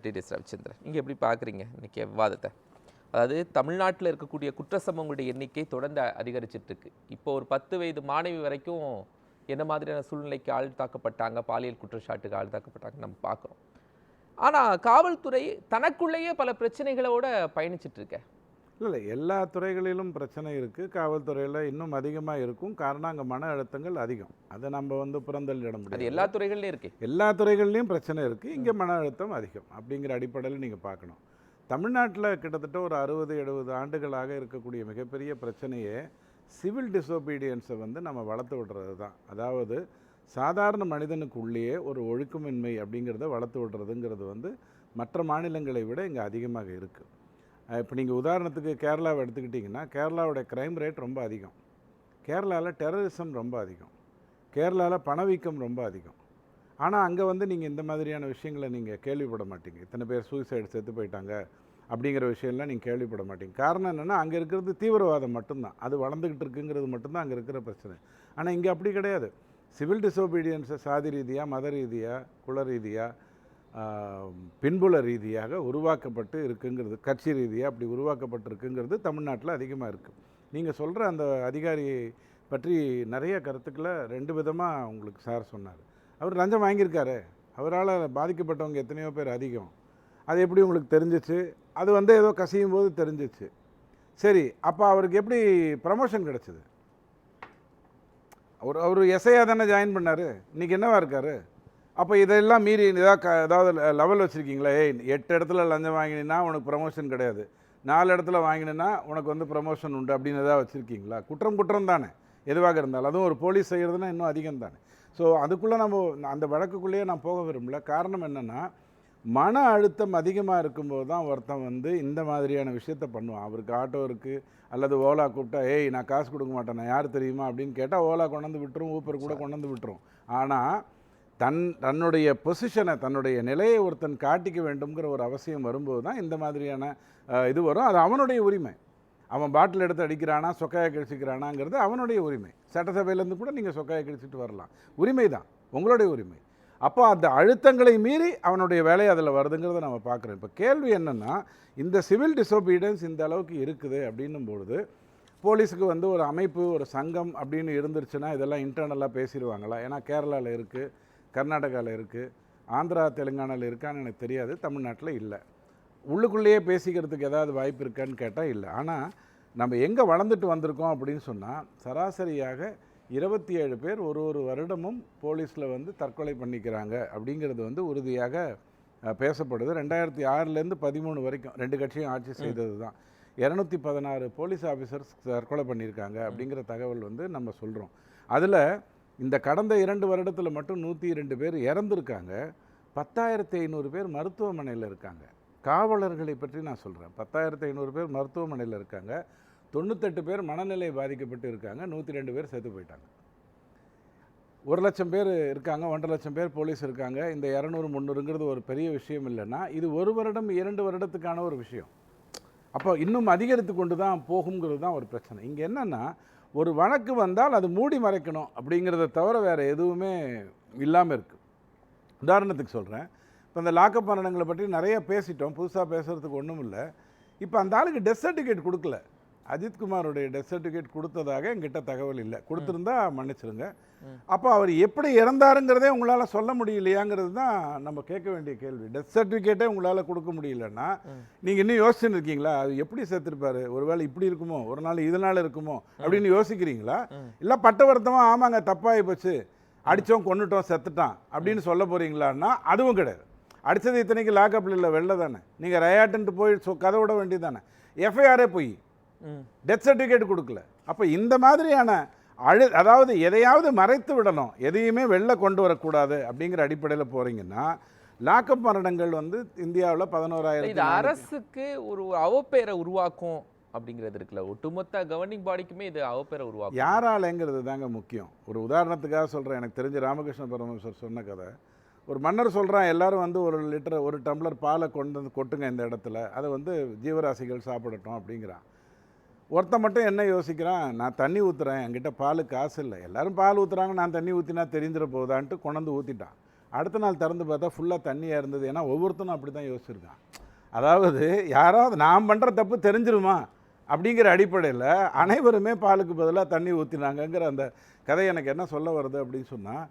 TDS Ravichandran, நீங்கள் எப்படி பார்க்குறீங்க இன்றைக்கி விவாதத்தை? அதாவது தமிழ்நாட்டில் இருக்கக்கூடிய குற்ற சம்பவங்களுடைய எண்ணிக்கை தொடர்ந்து அதிகரிச்சிட்டு இருக்கு. இப்போ ஒரு 10 வயது மாணவி வரைக்கும் என்ன மாதிரியான சூழ்நிலைக்கு ஆழ்த்தாக்கப்பட்டாங்க, பாலியல் குற்றச்சாட்டுக்கு ஆழ்த்தாக்கப்பட்டாங்க நம்ம பார்க்குறோம். ஆனால் காவல்துறை தனக்குள்ளேயே பல பிரச்சனைகளோட பயணிச்சிட்டு இருக்க. இல்லை, எல்லா துறைகளிலும் பிரச்சனை இருக்குது. காவல்துறையில் இன்னும் அதிகமாக இருக்கும். காரணம் அங்கே மன அழுத்தங்கள் அதிகம். அதை நம்ம புறந்தள்ளிட அது முடியாது. எல்லா துறைகள்லையும் இருக்கு. எல்லா துறைகள்லையும் பிரச்சனை இருக்குது. இங்கே மன அழுத்தம் அதிகம் அப்படிங்கிற அடிப்படையில் நீங்கள் பார்க்கணும். தமிழ்நாட்டில் கிட்டத்தட்ட ஒரு 60-70 ஆண்டுகளாக இருக்கக்கூடிய மிகப்பெரிய பிரச்சனையே சிவில் டிசோபீடியன்ஸை நம்ம வளர்த்து விடுறது தான். அதாவது சாதாரண மனிதனுக்குள்ளேயே ஒரு ஒழுக்கமின்மை அப்படிங்கிறத வளர்த்து விடுறதுங்கிறது மற்ற மாநிலங்களை விட இங்கே அதிகமாக இருக்குது. இப்போ நீங்கள் உதாரணத்துக்கு கேரளாவை எடுத்துக்கிட்டிங்கன்னா, கேரளாவோட க்ரைம் ரேட் ரொம்ப அதிகம். கேரளாவில் டெரரிசம் ரொம்ப அதிகம். கேரளாவில் பணவீக்கம் ரொம்ப அதிகம். ஆனால் அங்கே நீங்கள் இந்த மாதிரியான விஷயங்களை நீங்கள் கேள்விப்பட மாட்டீங்க. இத்தனை பேர் சூசைடு செத்து போயிட்டாங்க அப்படிங்கிற விஷயம்லாம் நீங்கள் கேள்விப்பட மாட்டீங்க. காரணம் என்னென்னா, அங்கே இருக்கிறது தீவிரவாதம் மட்டும்தான். அது வளர்ந்துக்கிட்டு இருக்குங்கிறது மட்டும்தான் அங்கே இருக்கிற பிரச்சனை. ஆனால் இங்கே அப்படி கிடையாது. சிவில் டிசோபீடியன்ஸை சாதி ரீதியாக, மத ரீதியாக, குல ரீதியாக, பின்புல ரீதியாக உருவாக்கப்பட்டு இருக்குங்கிறது, கட்சி ரீதியாக அப்படி உருவாக்கப்பட்டிருக்குங்கிறது தமிழ்நாட்டில் அதிகமாக இருக்குது. நீங்கள் சொல்கிற அந்த அதிகாரியை பற்றி நிறைய கருத்துக்களை 2 விதமாக உங்களுக்கு சார் சொன்னார். அவர் லஞ்சம் வாங்கியிருக்காரு, அவரால் பாதிக்கப்பட்டவங்க எத்தனையோ பேர் அதிகம். அது எப்படி உங்களுக்கு தெரிஞ்சிச்சு? அது ஏதோ கசியும் போது தெரிஞ்சிச்சு. சரி, அப்போ அவருக்கு எப்படி ப்ரமோஷன் கிடச்சிது? அவர் எஸ்ஐயாக தானே ஜாயின் பண்ணார். இன்றைக்கி என்னவா இருக்கார்? அப்போ இதெல்லாம் மீறி ஏதாவது லெவல் வச்சுருக்கீங்களா? 8 இடத்துல லஞ்சம் வாங்கினா உனக்கு ப்ரமோஷன் கிடையாது, 4 இடத்துல வாங்கினா உனக்கு ப்ரமோஷன் உண்டு அப்படின்னு ஏதாவது வச்சுருக்கீங்களா? குற்றம் தானே எதுவாக இருந்தாலும். அதுவும் ஒரு போலீஸ் செய்கிறதுனா இன்னும் அதிகம் தானே. ஸோ அதுக்குள்ளே நம்ம அந்த வழக்குக்குள்ளேயே நான் போக விரும்பல. காரணம் என்னென்னா, மன அழுத்தம் அதிகமாக இருக்கும்போது தான் ஒருத்தன் இந்த மாதிரியான விஷயத்த பண்ணுவான். அவருக்கு ஆட்டோ இருக்குது, அல்லது ஓலா கூப்பிட்டா, நான் காசு கொடுக்க மாட்டேன், நான் யார் தெரியுமா அப்படின்னு கேட்டால் ஓலா கொண்டாந்து விட்டுரும், ஊப்பர் கூட கொண்டாந்து விட்டுரும். ஆனால் தன்னுடைய பொசிஷனை, தன்னுடைய நிலையை ஒருத்தன் காட்டிக்க வேண்டும்ங்கிற ஒரு அவசியம் வரும்போது தான் இந்த மாதிரியான இது வரும். அது அவனுடைய உரிமை. அவன் பாட்டில் எடுத்து அடிக்கிறானா, சொக்காயை கழிச்சிக்கிறானாங்கிறது அவனுடைய உரிமை. சட்டசபையிலேருந்து கூட நீங்கள் சொக்காயை கழிச்சிட்டு வரலாம், உரிமை தான், உங்களுடைய உரிமை. அப்போ அந்த அழுத்தங்களை மீறி அவனுடைய வேலை அதில் வருதுங்கிறத நம்ம பார்க்குறோம். இப்போ கேள்வி என்னென்னா, இந்த சிவில் டிசோபீடியன்ஸ் இந்த அளவுக்கு இருக்குது அப்படின்னும் பொழுது போலீஸுக்கு ஒரு அமைப்பு, ஒரு சங்கம் அப்படின்னு இருந்துருச்சுன்னா இதெல்லாம் இன்டர்னலாக பேசிடுவாங்களா? ஏன்னா கேரளாவில் இருக்குது, கர்நாடகாவில் இருக்குது, ஆந்திரா தெலுங்கானாவில் இருக்கான்னு எனக்கு தெரியாது, தமிழ்நாட்டில் இல்லை. உள்ளுக்குள்ளேயே பேசிக்கிறதுக்கு ஏதாவது வாய்ப்பு இருக்கான்னு கேட்டால் இல்லை. ஆனால் நம்ம எங்கே வளர்ந்துட்டு வந்திருக்கோம் அப்படின்னு சொன்னால், சராசரியாக 27 பேர் ஒரு வருடமும் போலீஸில் தற்கொலை பண்ணிக்கிறாங்க அப்படிங்கிறது உறுதியாக பேசப்படுது. 2006லேருந்து 13 வரைக்கும் 2 கட்சியும் ஆட்சி செய்தது தான் 216 போலீஸ் ஆஃபீஸர்ஸ் தற்கொலை பண்ணியிருக்காங்க அப்படிங்கிற தகவல் நம்ம சொல்கிறோம். அதில் இந்த கடந்த 2 வருடத்தில் மட்டும் 102 பேர் இறந்துருக்காங்க. 10,500 பேர் மருத்துவமனையில் இருக்காங்க. காவலர்களை பற்றி நான் சொல்கிறேன். 10,500 பேர் மருத்துவமனையில் இருக்காங்க. 98 பேர் மனநிலை பாதிக்கப்பட்டு இருக்காங்க. 102 பேர் செத்து போயிட்டாங்க. 1,00,000 பேர் இருக்காங்க, 1,50,000 பேர் போலீஸ் இருக்காங்க. இந்த 200, 300ங்கிறது ஒரு பெரிய விஷயம் இல்லைன்னா, இது 1 வருடம் 2 வருடத்துக்கான ஒரு விஷயம். அப்போ இன்னும் அதிகரித்து கொண்டு தான் போகுங்கிறது தான் ஒரு பிரச்சனை. இங்கே என்னென்னா, ஒரு வழக்கு வந்தால் அது மூடி மறைக்கணும் அப்படிங்கிறத தவிர வேறு எதுவுமே இல்லாமல் இருக்குது. உதாரணத்துக்கு சொல்கிறேன், இப்போ இந்த லாக்அப் மரணங்களை பற்றி நிறைய பேசிட்டோம், புதுசாக பேசுகிறதுக்கு ஒன்றும் இல்லை. இப்போ அந்த ஆளுக்கு டெத் சர்டிஃபிகேட் கொடுக்கல. அஜித்குமாரோடைய டெத் சர்டிஃபிகேட் கொடுத்ததாக என்கிட்ட தகவல் இல்லை. கொடுத்துருந்தா மன்னிச்சிருங்க. அப்போ அவர் எப்படி இறந்தாருங்கிறதே உங்களால் சொல்ல முடியலையாங்கிறது தான் நம்ம கேட்க வேண்டிய கேள்வி. டெத் சர்டிஃபிகேட்டே உங்களால் கொடுக்க முடியலன்னா நீங்கள் இன்னும் யோசிச்சுன்னு இருக்கீங்களா? அது எப்படி செத்துருப்பாரு? ஒருவேளை இப்படி இருக்குமோ, ஒரு நாள் இதனால் இருக்குமோ அப்படின்னு யோசிக்கிறீங்களா? இல்லை பட்டவர்த்தமாக ஆமாங்க தப்பாகி போச்சு, அடித்தோம் கொண்டுட்டோம் செத்துட்டான் அப்படின்னு சொல்ல போகிறீங்களான்னா அதுவும் கிடையாது. அடித்தது இத்தனைக்கு லாக்அப்பில் இல்லை, வெளில தானே. நீங்கள் ரயாட்டுன்ட்டு போய் கதை விட வேண்டியது தானே. எஃப்ஐஆரே போய் டெத் சர்டிஃபிகேட் கொடுக்கல. அப்போ இந்த மாதிரியான அதாவது எதையாவது மறைத்து விடணும், எதையுமே வெளில கொண்டு வரக்கூடாது அப்படிங்கிற அடிப்படையில் போகிறீங்கன்னா, லாக்அப் மரணங்கள் இந்தியாவில் 11,000. இது அரசுக்கு ஒரு அவப்பெயரை உருவாக்கும் அப்படிங்கிறது இருக்குல்ல, ஒட்டுமொத்த கவர்னிங் பாடிக்குமே இது அவப்பெயரை உருவாக்கும். யாராலங்கிறது தாங்க முக்கியம். ஒரு உதாரணத்துக்காக சொல்கிறேன். எனக்கு தெரிஞ்ச ராமகிருஷ்ண பரமஹம்சர் சொன்ன கதை. ஒரு மன்னர் சொல்கிறான், எல்லோரும் 1 டம்ளர் பாலை கொட்டுங்க இந்த இடத்துல, அதை ஜீவராசிகள் சாப்பிடட்டும் அப்படிங்கிறான். ஒருத்தன் மட்டும் என்ன யோசிக்கிறான், நான் தண்ணி ஊற்றுறேன், என்கிட்ட பால் காசு இல்லை, எல்லோரும் பால் ஊற்றுறாங்க, நான் தண்ணி ஊற்றினா தெரிஞ்சிட போகுதான்ட்டு கொண்டாந்து ஊற்றிட்டான். அடுத்த நாள் திறந்து பார்த்தா ஃபுல்லாக தண்ணியாக இருந்தது. ஏன்னா ஒவ்வொருத்தனும் அப்படி தான் யோசிச்சிருக்கான். அதாவது யாராவது நான் பண்ணுற தப்பு தெரிஞ்சிருமா அப்படிங்கிற அடிப்படையில் அனைவருமே பாலுக்கு பதிலாக தண்ணி ஊற்றினாங்கங்கிற அந்த கதை எனக்கு என்ன சொல்ல வருது அப்படின்னு சொன்னால்,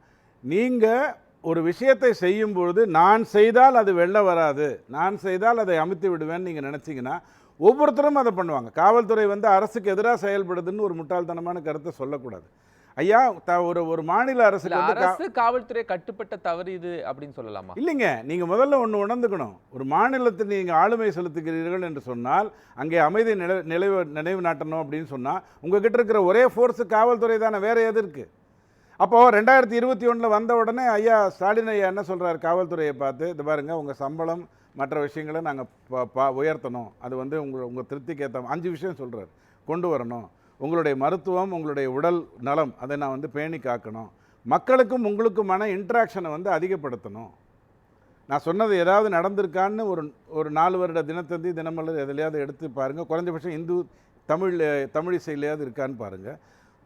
நீங்கள் ஒரு விஷயத்தை செய்யும்பொழுது நான் செய்தால் அது வெளில வராது, நான் செய்தால் அதை அமுத்தி விடுவேன்னு நீங்கள் நினச்சிங்கன்னா ஒவ்வொருத்தரும் அதை பண்ணுவாங்க. காவல்துறை வந்து அரசுக்கு எதிராக செயல்படுதுன்னு ஒரு முட்டாள்தனமான கருத்தை சொல்லக்கூடாது. ஐயா, ஒரு மாநில அரசுக்கு வந்து அரசு காவல்துறை கட்டுப்பட்ட தவறு இது அப்படின்னு சொல்லலாமா? இல்லைங்க, நீங்கள் முதல்ல ஒன்று உணர்ந்துக்கணும். ஒரு மாநிலத்தில் நீங்கள் ஆளுமை செலுத்துகிறீர்கள் என்று சொன்னால் அங்கே அமைதி நினைவு நாட்டணும் அப்படின்னு சொன்னால் உங்ககிட்ட இருக்கிற ஒரே ஃபோர்ஸு காவல்துறை தானே, வேறு எது இருக்குது? அப்போது 2021 வந்த உடனே ஐயா ஸ்டாலின் ஐயா என்ன சொல்கிறார் காவல்துறையை பார்த்து, இது பாருங்கள் உங்கள் சம்பளம் மற்ற விஷயங்களை நாங்கள் உயர்த்தணும், அது வந்து உங்கள் திருப்திக்கு ஏற்ற 5 விஷயம் சொல்கிறார், கொண்டு வரணும். உங்களுடைய மருத்துவம், உங்களுடைய உடல் நலம், அதை நான் வந்து பேணி காக்கணும். மக்களுக்கும் உங்களுக்குமான இன்ட்ராக்ஷனை வந்து அதிகப்படுத்தணும். நான் சொன்னது ஏதாவது நடந்திருக்கான்னு ஒரு 4 வருட தினத்தந்தி தினமலர் எதுலையாவது எடுத்து பாருங்கள். குறைஞ்சபட்சம் இந்து தமிழ் இசையிலையாவது இருக்கான்னு பாருங்கள்.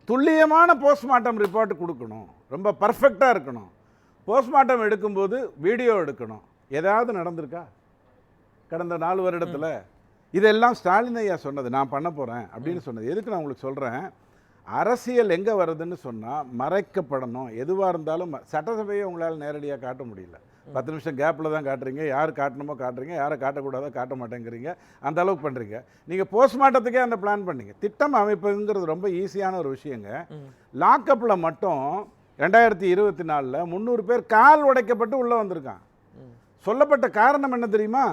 துல்லியமான போஸ்ட்மார்ட்டம் ரிப்போர்ட் கொடுக்கணும், ரொம்ப பர்ஃபெக்டாக இருக்கணும். போஸ்ட்மார்ட்டம் எடுக்கும்போது வீடியோ எடுக்கணும். ஏதாவது நடந்திருக்கா கடந்த 4 வருடத்தில்? இதெல்லாம் ஸ்டாலின் ஐயா சொன்னது, நான் பண்ண போகிறேன் அப்படின்னு சொன்னது. எதுக்கு நான் உங்களுக்கு சொல்கிறேன், அரசியல் எங்கே வருதுன்னு சொன்னால் மறைக்கப்படணும். எதுவாக இருந்தாலும் சட்டசபையை உங்களால் நேரடியாக காட்ட முடியல. 10 நிமிஷம் கேப்பில் தான் காட்டுறீங்க, யார் காட்டணுமோ காட்டுறீங்க, யாரை காட்டக்கூடாதோ காட்ட மாட்டேங்கிறீங்க, அந்த அளவுக்கு பண்ணுறீங்க. நீங்கள் போஸ்ட்மார்ட்டத்துக்கே அந்த பிளான் பண்ணீங்க. திட்டம் அமைப்புங்கிறது ரொம்ப ஈஸியான ஒரு விஷயங்க. லாக்கப்பில் மட்டும் 2024 300 பேர் கால் உடைக்கப்பட்டு உள்ளே வந்திருக்கான். சொல்லப்பட்ட காரணம் என்ன தெரியுமா?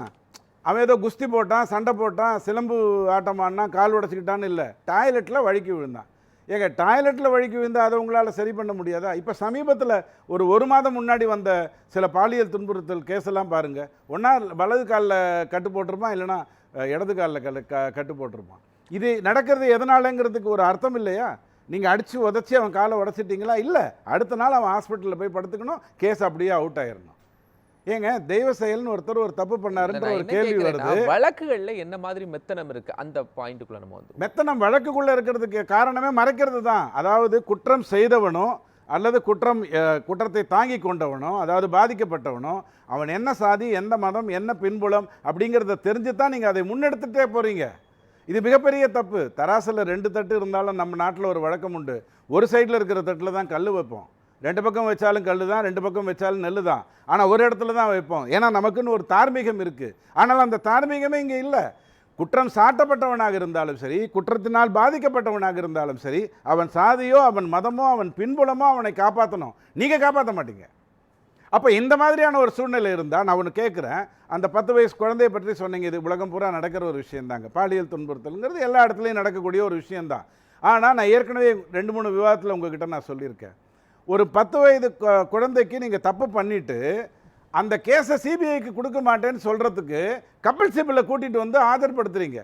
அவன் ஏதோ குஸ்தி போட்டான், சண்டை போட்டான், சிலம்பு ஆட்டமானா, கால் உடைச்சிக்கிட்டான்னு இல்லை, டாய்லெட்டில் வழுக்கி விழுந்தான். ஏங்க, டாய்லெட்டில் வழுக்கி விழுந்தால் அதை உங்களால் சரி பண்ண முடியாதா? இப்போ சமீபத்தில் ஒரு மாதம் முன்னாடி வந்த சில பாலியல் துன்புறுத்தல் கேஸெல்லாம் பாருங்கள். ஒன்றா வலது காலில் கட்டு போட்டிருப்பான், இல்லைனா இடது காலில் கட்டு போட்டிருப்பான். இது நடக்கிறது எதனாலங்கிறதுக்கு ஒரு அர்த்தம் இல்லையா? நீங்கள் அடித்து உதச்சி அவன் காலை உடச்சிட்டிங்களா? இல்லை, அடுத்த நாள் அவன் ஹாஸ்பிட்டலில் போய் படுத்துக்கணும், கேஸ் அப்படியே அவுட் ஆயிடணும். ஏங்க, தெய்வ செயல்னு ஒருத்தர் ஒரு தப்பு பண்ணாருன்ற ஒரு கேள்வி வருது. வழக்குகள்ல என்ன மாதிரி மெத்தனம் இருக்கு, அந்த பாயிண்ட்டுக்குள்ள நம்ம வந்து மெத்தனம் வழக்குக்குள்ள இருக்கிறதுக்கு காரணமே மறைக்கிறது தான். அதாவது குற்றம் செய்தவனோ அல்லது குற்றத்தை தாங்கி கொண்டவனோ, அதாவது பாதிக்கப்பட்டவனோ, அவன் என்ன சாதி, எந்த மதம், என்ன பின்புலம் அப்படிங்கிறத தெரிஞ்சு தான் நீங்கள் அதை முன்னெடுத்துட்டே போகிறீங்க. இது மிகப்பெரிய தப்பு. தராசில் 2 தட்டு இருந்தாலும் நம்ம நாட்டில் ஒரு வழக்கம் உண்டு. ஒரு சைடில் இருக்கிற தட்டில் தான் கல் வைப்போம். 2 பக்கம் வச்சாலும் கல் தான், 2 பக்கம் வச்சாலும் நெல் தான். ஆனால் ஒரு இடத்துல தான் வைப்போம். ஏன்னா நமக்குன்னு ஒரு தார்மீகம் இருக்குது. ஆனால் அந்த தார்மீகமே இங்கே இல்லை. குற்றம் சாட்டப்பட்டவனாக இருந்தாலும் சரி, குற்றத்தினால் பாதிக்கப்பட்டவனாக இருந்தாலும் சரி, அவன் சாதியோ, அவன் மதமோ, அவன் பின்புலமோ அவனை காப்பாற்றணும். நீங்கள் காப்பாற்ற மாட்டீங்க. அப்போ இந்த மாதிரியான ஒரு சூழ்நிலை இருந்தால் நான் ஒன்று கேட்குறேன். அந்த 10 வயசு குழந்தையை பற்றி சொன்னீங்க, இது உலகம் பூரா நடக்கிற ஒரு விஷயந்தாங்க. பாலியல் துன்புறுத்தல்ங்கிறது எல்லா இடத்துலையும் நடக்கக்கூடிய ஒரு விஷயந்தான். ஆனால் நான் ஏற்கனவே 2-3 விவாதத்தில் உங்ககிட்ட நான் சொல்லியிருக்கேன். ஒரு 10 வயது குழந்தைக்கு நீங்கள் தப்பு பண்ணிவிட்டு அந்த கேஸை சிபிஐக்கு கொடுக்க மாட்டேன்னு சொல்கிறதுக்கு கபில் சிபிலை கூட்டிகிட்டு வந்து ஆஜர்படுத்துறீங்க.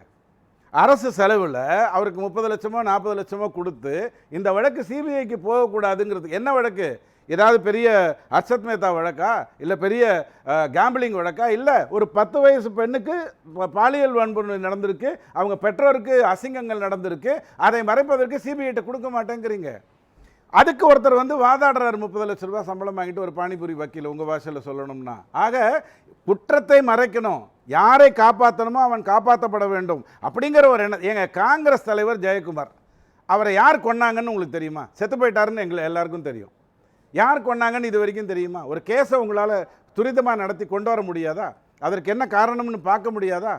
அரசு செலவில் அவருக்கு 30 லட்சமோ 40 லட்சமோ கொடுத்து இந்த வழக்கு சிபிஐக்கு போகக்கூடாதுங்கிறது. என்ன வழக்கு? ஏதாவது பெரிய அர்ஷத் மேத்தா வழக்கா, இல்லை பெரிய கேம்பிளிங் வழக்கா? இல்லை, ஒரு 10 வயசு பெண்ணுக்கு பாலியல் வன்முறை நடந்திருக்கு, அவங்க பெற்றோருக்கு அசிங்கங்கள் நடந்திருக்கு, அதை மறைப்பதற்கு சிபிஐட்ட கொடுக்க மாட்டேங்கிறீங்க. அதுக்கு ஒருத்தர் வந்து வாதாடுறாரு, 30 லட்ச ரூபாய் சம்பளம் வாங்கிட்டு, ஒரு பானிபூரி வக்கீல் உங்கள் பாஷையில் சொல்லணும்னா. ஆக குற்றத்தை மறைக்கணும், யாரை காப்பாற்றணுமோ அவன் காப்பாற்றப்பட வேண்டும் அப்படிங்கிற ஒரு எண்ணம். ஏங்க, காங்கிரஸ் தலைவர் ஜெயக்குமார், அவரை யார் கொன்னாங்கன்னு உங்களுக்கு தெரியுமா? செத்து போயிட்டாருன்னு எல்லாருக்கும் தெரியும். யார் கொன்னாங்கன்னு இது வரைக்கும் தெரியுமா? ஒரு கேஸை உங்களால் துரிதமாக நடத்தி கொண்டு வர முடியாதா? அதற்கு என்ன காரணம்னு பார்க்க முடியாதா?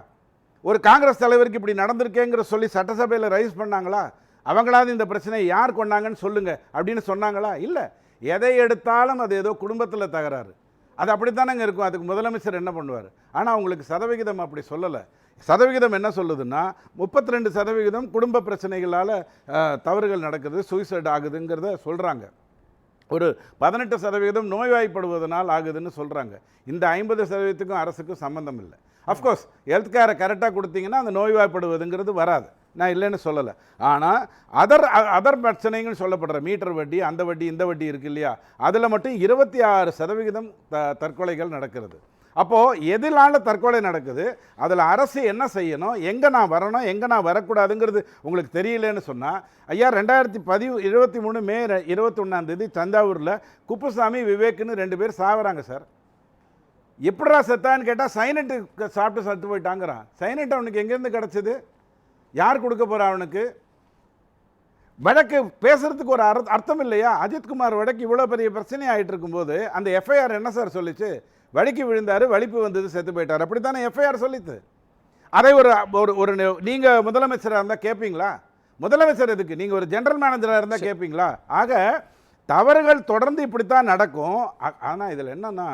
ஒரு காங்கிரஸ் தலைவருக்கு இப்படி நடந்திருக்கேங்கிற சொல்லி சட்டசபையில் ரைஸ் பண்ணாங்களா? அவங்களாவது இந்த பிரச்சனையை யார் கொண்டாங்கன்னு சொல்லுங்க அப்படின்னு சொன்னாங்களா? இல்லை. எதை எடுத்தாலும் அது ஏதோ குடும்பத்தில் தகராறு, அது அப்படித்தானங்க இருக்கும். அதுக்கு முதலமைச்சர் என்ன பண்ணுவார்? ஆனால் அவங்களுக்கு சதவிகிதம் அப்படி சொல்லலை. சதவிகிதம் என்ன சொல்லுதுன்னா 32% குடும்ப பிரச்சனைகளால் தவறுகள் நடக்குது, சூசைட் ஆகுதுங்கிறத சொல்கிறாங்க. ஒரு 18% நோய்வாய்ப்படுவதனால் ஆகுதுன்னு சொல்கிறாங்க. இந்த 50%க்கும் அரசுக்கும் சம்மந்தம் இல்லை. அஃப்கோர்ஸ் ஹெல்த் கேரை கரெக்டாக கொடுத்தீங்கன்னா அந்த நோய்வாய்ப்படுவதுங்கிறது வராது, நான் இல்லைன்னு சொல்லலை. ஆனால் அதர் பிரச்சனைகள் சொல்லப்படுற மீட்டர் வட்டி, அந்த வட்டி, இந்த வட்டி இருக்குது இல்லையா, அதில் மட்டும் 26% தற்கொலைகள் நடக்கிறது. அப்போது எதிலான தற்கொலை நடக்குது, அதில் அரசு என்ன செய்யணும், எங்கே நான் வரணும் எங்கே நான் வரக்கூடாதுங்கிறது உங்களுக்கு தெரியலன்னு சொன்னால், ஐயா 2023 மே 21 தஞ்சாவூரில் குப்புசாமி விவேக்னு 2 பேர் சாவறாங்க சார். எப்படா செத்தான்னு கேட்டால் சைனட்டு சாப்பிட்டு சத்து போயிட்டாங்கிறான். சைனட் அவனுக்கு எங்கேருந்து கிடச்சிது, யார் கொடுக்க போகிறா அவனுக்கு? வழக்கு பேசுறதுக்கு ஒரு அர்த்தம் இல்லையா? அஜித்குமார் வழக்கு இவ்வளோ பெரிய பிரச்சனை ஆகிட்டு இருக்கும்போது அந்த எஃப்ஐஆர் என்ன சார் சொல்லிச்சு? வலிக்கு விழுந்தாரு, வலிப்பு வந்தது, செத்து போயிட்டார், அப்படி தானே எஃப்ஐஆர் சொல்லித்து. அதை ஒரு நீங்கள் முதலமைச்சராக இருந்தால் கேட்பீங்களா? முதலமைச்சர் எதுக்கு, நீங்கள் ஒரு ஜெனரல் மேனேஜராக இருந்தால் கேட்பீங்களா? ஆக தவறுகள் தொடர்ந்து இப்படித்தான் நடக்கும். ஆனால் இதில் என்னென்னா,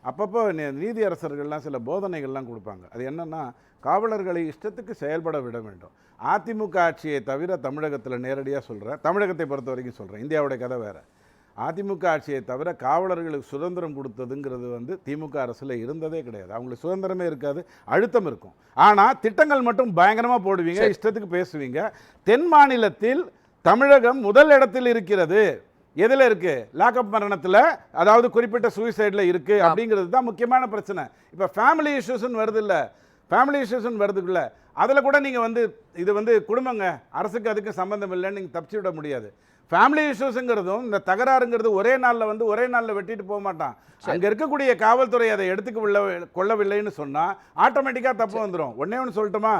அப்பப்போ நீதியரசர்கள்லாம் சில போதனைகள்லாம் கொடுப்பாங்க. அது என்னென்னா, காவலர்களை இஷ்டத்துக்கு செயல்பட விட வேண்டும். அதிமுக ஆட்சியை தவிர தமிழகத்தில் நேரடியாக சொல்கிறேன், தமிழகத்தை பொறுத்த வரைக்கும் சொல்கிறேன், இந்தியாவுடைய கதை வேறு. அதிமுக ஆட்சியை தவிர காவலர்களுக்கு சுதந்திரம் கொடுத்ததுங்கிறது திமுக அரசில் இருந்ததே கிடையாது. அவங்களுக்கு சுதந்திரமே இருக்காது, அழுத்தம் இருக்கும். ஆனால் திட்டங்கள் மட்டும் பயங்கரமாக போடுவீங்க, இஷ்டத்துக்கு பேசுவீங்க. தென் மாநிலத்தில் தமிழகம் முதல் இடத்தில் இருக்கிறது. எதில் இருக்குது? லாக்அப் மரணத்தில், அதாவது குறிப்பிட்ட சூசைடில் இருக்குது அப்படிங்கிறது தான் முக்கியமான பிரச்சனை. இப்போ ஃபேமிலி இஷ்யூஸ்ன்னு வருது இல்லை, ஃபேமிலி இஷ்யூஸ்ன்னு வருதுக்குள்ள அதில் கூட நீங்கள் இது குடும்பங்க, அரசுக்கு அதுக்கு சம்மந்தம் இல்லைன்னு நீங்கள் தப்பிச்சு விட முடியாது. ஃபேமிலி இஷ்யூஸுங்கிறதும் இந்த தகராறுங்கிறது ஒரே நாளில் வெட்டிட்டு போக மாட்டான். அங்கே இருக்கக்கூடிய காவல்துறை அதை கொள்ளவில்லைன்னு சொன்னால் ஆட்டோமேட்டிக்காக தப்பு வந்துடும். ஒன்று சொல்லட்டுமா,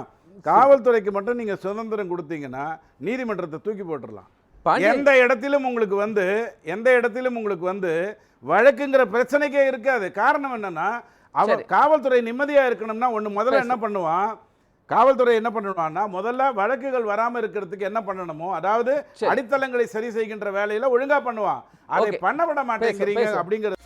காவல்துறைக்கு மட்டும் நீங்கள் சுதந்திரம் கொடுத்தீங்கன்னா நீதிமன்றத்தை தூக்கி போட்டுடலாம். எந்த இடத்திலும் உங்களுக்கு வழக்குங்கிற பிரச்சனைக்கே இருக்காது. காரணம் என்னன்னா, காவல்துறை நிம்மதியாக இருக்கணும்னா முதல்ல என்ன பண்ணுவான், காவல்துறை என்ன பண்ணுவான்னா, முதல்ல வழக்குகள் வராமல் இருக்கிறதுக்கு என்ன பண்ணணுமோ, அதாவது அடித்தளங்களை சரி செய்கின்ற வேலையில ஒழுங்கா பண்ணுவான். அதை பண்ண விட மாட்டேங்கிறீங்க அப்படிங்கிறது.